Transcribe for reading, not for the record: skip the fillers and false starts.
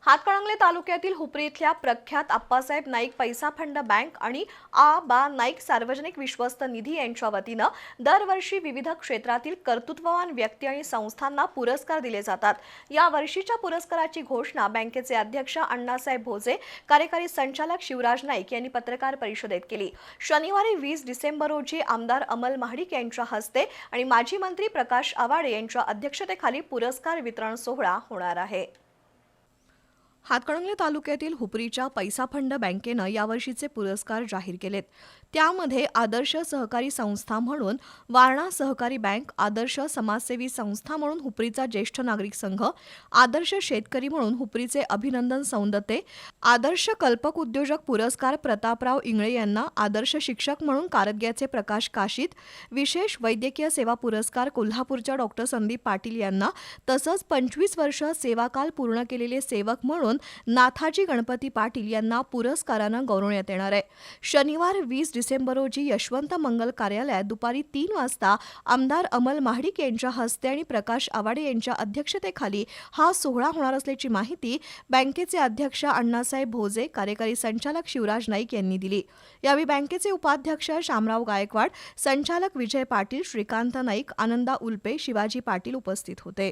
हातकणंगले तालुक्यातील हुपरी इथल्या प्रख्यात आप्पासाहेब नाईक पैसा फंड बँक आणि आ.बा. नाईक सार्वजनिक विश्वस्त निधी यांच्या वतीनं दरवर्षी विविध क्षेत्रातील कर्तृत्ववान व्यक्ती आणि संस्थांना पुरस्कार दिले जातात। या वर्षीच्या पुरस्काराची घोषणा बँकेचे अध्यक्ष अण्णासाहेब भोजे, कार्यकारी संचालक शिवराज नाईक यांनी पत्रकार परिषदेत केली। शनिवारी 20 डिसेंबर रोजी आमदार अमल महाडिक यांच्या हस्ते आणि माजी मंत्री प्रकाश आवाडे यांच्या अध्यक्षतेखाली पुरस्कार वितरण सोहळा होणार आहे। हातकणंगले तालुक्यातील हुपरीच्या पैसा फंड बँकेनं यावर्षीचे पुरस्कार जाहीर केलेत। त्यामध्ये आदर्श सहकारी संस्था म्हणून वारणा सहकारी बँक, आदर्श समाजसेवी संस्था म्हणून हुपरीचा ज्येष्ठ नागरिक संघ, आदर्श शेतकरी म्हणून हुपरीचे अभिनंदन सौंदते, आदर्श कल्पक उद्योजक पुरस्कार प्रतापराव इंगळे यांना, आदर्श शिक्षक म्हणून कारदग्याचे प्रकाश काशीत, विशेष वैद्यकीय सेवा पुरस्कार कोल्हापूरच्या डॉ. संदीप पाटील यांना, तसंच 25 वर्ष सेवाकाल पूर्ण केलेले सेवक म्हणून नाथाजी गणपती पाटील यांना पुरस्कारानं गौरवण्यात येणार आहे। शनिवार 20 डिसेंबर रोजी यशवंत मंगल कार्यालयात दुपारी 3 वाजता आमदार अमल महाडिक यांच्या हस्ते आणि प्रकाश आवाडे यांच्या अध्यक्षतेखाली हा सोहळा होणार असल्याची माहिती बँकेचे अध्यक्ष अण्णासाहेब भोजे, कार्यकारी संचालक शिवराज नाईक यांनी दिली। यावेळी बँकेचे उपाध्यक्ष शामराव गायकवाड, संचालक विजय पाटील, श्रीकांत नाईक, आनंदा उल्पे, शिवाजी पाटील उपस्थित होते।